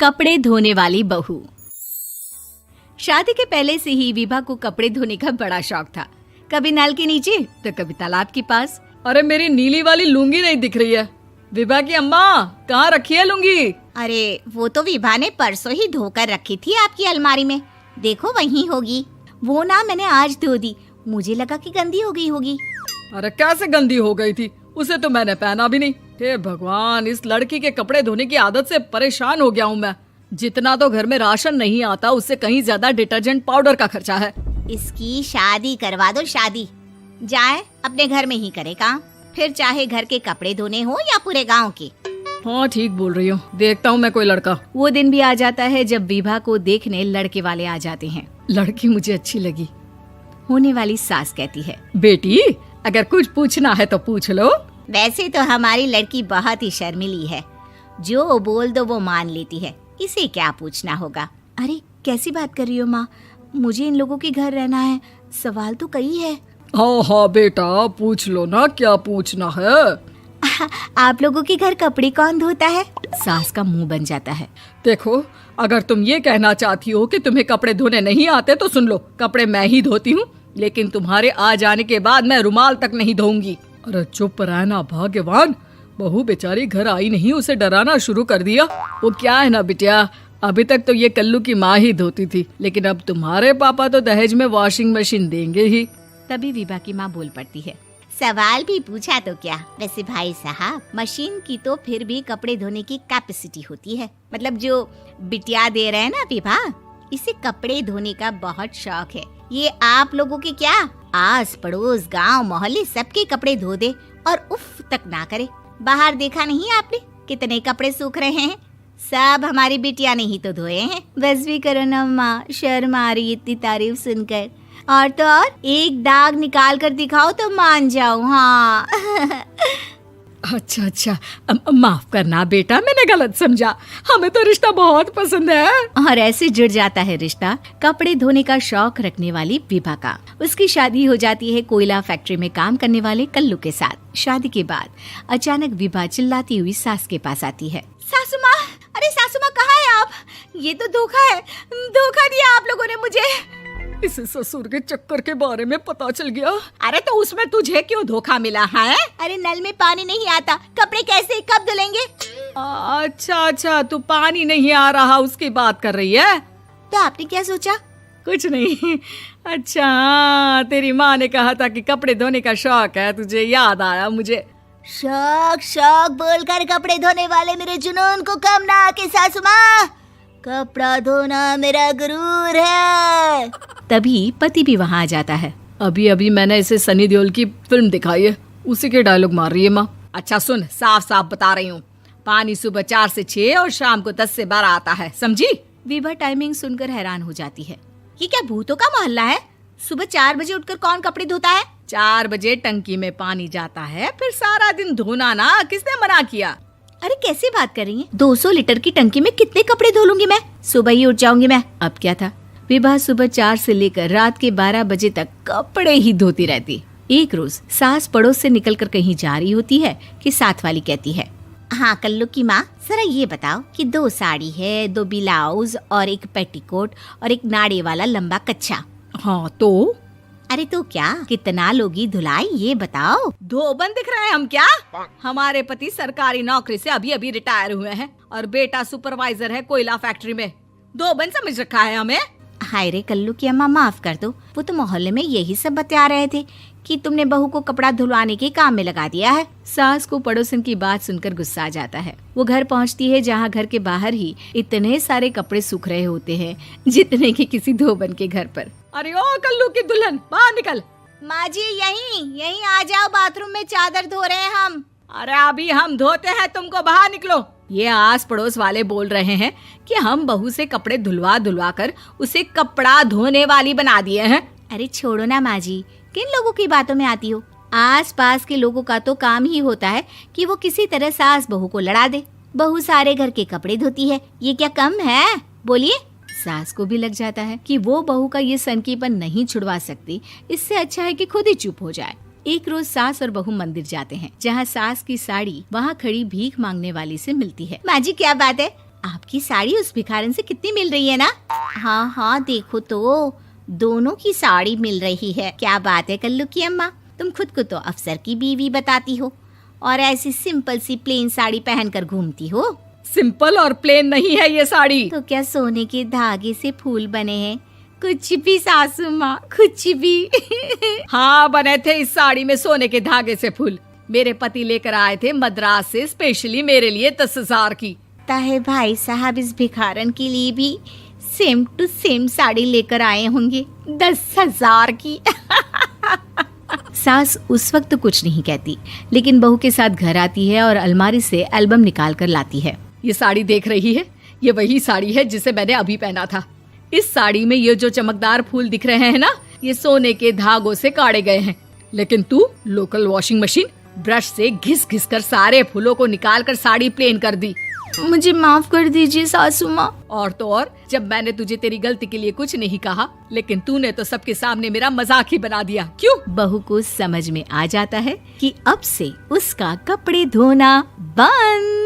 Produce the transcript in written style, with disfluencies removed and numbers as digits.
कपड़े धोने वाली बहू। शादी के पहले से ही विभा को कपड़े धोने का बड़ा शौक था। कभी नल के नीचे तो कभी तालाब के पास। अरे मेरी नीली वाली लुंगी नहीं दिख रही है। विभा की अम्मा, कहाँ रखी है लुंगी? अरे वो तो विभा ने परसों ही धोकर रखी थी आपकी अलमारी में, देखो वहीं होगी। वो ना मैंने आज धो दी, मुझे लगा कि गंदी हो गई होगी। अरे कैसे गंदी हो गई थी? उसे तो मैंने पहना भी नहीं। हे भगवान, इस लड़की के कपड़े धोने की आदत से परेशान हो गया हूँ मैं। जितना तो घर में राशन नहीं आता, उससे कहीं ज्यादा डिटर्जेंट पाउडर का खर्चा है। इसकी शादी करवा दो, शादी जाए अपने घर में ही करे काम, फिर चाहे घर के कपड़े धोने हो या पूरे गांव के। हाँ ठीक बोल रही हूँ, देखता हूँ मैं कोई लड़का। वो दिन भी आ जाता है जब विभा को देखने लड़के वाले आ जाते हैं। लड़की मुझे अच्छी लगी। होने वाली सास कहती है, बेटी अगर कुछ पूछना है तो पूछ लो। वैसे तो हमारी लड़की बहुत ही शर्मीली है, जो बोल दो वो मान लेती है, इसे क्या पूछना होगा। अरे कैसी बात कर रही हो माँ, मुझे इन लोगों के घर रहना है, सवाल तो कई है। हाँ हाँ बेटा, पूछ लो ना, क्या पूछना है। आप लोगों के घर कपड़े कौन धोता है? सास का मुंह बन जाता है। देखो, अगर तुम ये कहना चाहती हो कि तुम्हें कपड़े धोने नहीं आते तो सुन लो, कपड़े मैं ही धोती हूँ, लेकिन तुम्हारे आ जाने के बाद मैं रुमाल तक नहीं धोऊंगी। अरे चुप रहना भाग्यवान, बहू बेचारी घर आई नहीं, उसे डराना शुरू कर दिया। वो क्या है ना बिटिया, अभी तक तो ये कल्लू की माँ ही धोती थी, लेकिन अब तुम्हारे पापा तो दहेज में वॉशिंग मशीन देंगे ही। तभी विभा की माँ बोल पड़ती है, सवाल भी पूछा तो क्या। वैसे भाई साहब, मशीन की तो फिर भी कपड़े धोने की कैपेसिटी होती है। मतलब जो बिटिया दे रहे हैं ना विभा, इसे कपड़े धोने का बहुत शौक है। ये आप लोगों के क्या, आस पड़ोस गांव मोहल्ले सबके कपड़े धो दे और उफ तक ना करे। बाहर देखा नहीं आपने कितने कपड़े सूख रहे हैं? सब हमारी बिटिया ने ही तो धोए हैं। बस भी करो ना माँ, शर्म आ रही इतनी तारीफ सुनकर। और तो और एक दाग निकाल कर दिखाओ तो मान जाऊं। हाँ अच्छा, माफ करना बेटा, मैंने गलत समझा। हमें तो रिश्ता बहुत पसंद है। और ऐसे जुड़ जाता है रिश्ता कपड़े धोने का शौक रखने वाली विभा का। उसकी शादी हो जाती है कोयला फैक्ट्री में काम करने वाले कल्लू के साथ। शादी के बाद अचानक विभा चिल्लाती हुई सास के पास आती है। सासू माँ, अरे सासू माँ कहाँ है आप? ये तो धोखा है, धोखा दिया आप लोगों ने मुझे। इसे ससुर के चक्कर के बारे में पता चल गया। अरे तो उसमें तुझे क्यों धोखा मिला है? अरे नल में पानी नहीं आता, कपड़े कैसे कब धुलेंगे? अच्छा, तू पानी नहीं आ रहा उसकी बात कर रही है। तो आपने क्या सोचा? कुछ नहीं। अच्छा, तेरी माँ ने कहा था कि कपड़े धोने का शौक है तुझे, याद आया मुझे। शौक बोलकर कपड़े धोने वाले मेरे जुनून को कम ना आके सासू माँ, कपड़ा धोना मेरा गुरूर है। तभी पति भी वहाँ आ जाता है। अभी मैंने इसे सनी देओल की फिल्म दिखाई है, उसी के डायलॉग मार रही है माँ। अच्छा सुन, साफ साफ बता रही हूँ, पानी सुबह 4 से 6 और शाम को 10 से 12 आता है, समझी? विभा टाइमिंग सुनकर हैरान हो जाती है। ये क्या भूतों का मोहल्ला है? सुबह 4 बजे उठकर कौन कपड़े धोता है? 4 बजे टंकी में पानी जाता है, फिर सारा दिन धोना ना, किसने मना किया? अरे कैसी बात कर रही हैं? 200 लीटर की टंकी में कितने कपड़े धो लूंगी मैं? सुबह ही उठ जाऊंगी मैं। अब क्या था, विभा सुबह 4 से लेकर रात के 12 बजे तक कपड़े ही धोती रहती। एक रोज सास पड़ोस से निकलकर कहीं जा रही होती है कि साथ वाली कहती है, हाँ कल्लू की माँ, जरा ये बताओ कि 2 साड़ी है, 2 ब्लाउज और एक पेटीकोट और एक नाड़े वाला लंबा कच्छा। हाँ तो? अरे तो क्या, कितना लोगी धुलाई ये बताओ। धोबन दिख रहे हैं हम क्या? हमारे पति सरकारी नौकरी से अभी रिटायर हुए हैं और बेटा सुपरवाइजर है कोयला फैक्ट्री में। धोबन समझ रखा है हमें? हाय रे कल्लू की अम्मा, माफ कर दो, वो तो मोहल्ले में यही सब बता रहे थे कि तुमने बहू को कपड़ा धुलवाने के काम में लगा दिया है। सास को पड़ोसन की बात सुनकर गुस्सा आ जाता है। वो घर पहुंचती है जहां घर के बाहर ही इतने सारे कपड़े सूख रहे होते हैं जितने कि किसी धोबन के घर पर। अरे ओ कल्लू की दुल्हन, बाहर निकल। माँ जी यहीं आ जाओ, बाथरूम में चादर धो रहे हैं हम। अरे अभी हम धोते हैं, तुमको बाहर निकलो। ये आस पड़ोस वाले बोल रहे हैं कि हम बहू से कपड़े धुलवा कर उसे कपड़ा धोने वाली बना दिए हैं। अरे छोड़ो ना माँ जी, किन लोगों की बातों में आती हो? आस पास के लोगों का तो काम ही होता है कि वो किसी तरह सास बहू को लड़ा दे। बहू सारे घर के कपड़े धोती है, ये क्या कम है? बोलिए। सास को भी लग जाता है कि वो बहू का ये सनकीपन नहीं छुड़वा सकती, इससे अच्छा है कि खुद ही चुप हो जाए। एक रोज सास और बहू मंदिर जाते हैं, जहाँ सास की साड़ी वहाँ खड़ी भीख मांगने वाली से मिलती है। माँ जी क्या बात है, आपकी साड़ी उस भिखारन से कितनी मिल रही है ना? हाँ हाँ देखो तो, दोनों की साड़ी मिल रही है। क्या बात है कल्लू की अम्मा, तुम खुद को तो अफसर की बीवी बताती हो और ऐसी सिंपल सी प्लेन साड़ी पहनकर घूमती हो। सिंपल और प्लेन नहीं है ये साड़ी। तो क्या सोने के धागे से फूल बने हैं? कुछ भी सासू माँ, कुछ भी। हाँ बने थे इस साड़ी में सोने के धागे से फूल। मेरे पति लेकर आए थे मद्रास से स्पेशली मेरे लिए 10,000 की। ताहे भाई साहब इस भिखारन के लिए भी सेम टू सेम साड़ी लेकर आए होंगे 10,000 की। सास उस वक्त तो कुछ नहीं कहती, लेकिन बहू के साथ घर आती है और अलमारी से एल्बम निकाल कर लाती है। ये साड़ी देख रही है, ये वही साड़ी है जिसे मैंने अभी पहना था। इस साड़ी में ये जो चमकदार फूल दिख रहे हैं ना, ये सोने के धागों से काढ़े गए हैं। लेकिन तू लोकल वॉशिंग मशीन ब्रश से घिस घिस कर सारे फूलों को निकाल कर साड़ी प्लेन कर दी। मुझे माफ कर दीजिए सासू माँ। और तो और, जब मैंने तुझे तेरी गलती के लिए कुछ नहीं कहा, लेकिन तूने तो सबके सामने मेरा मजाक ही बना दिया। क्यों? बहू को समझ में आ जाता है कि अब से उसका कपड़े धोना बंद।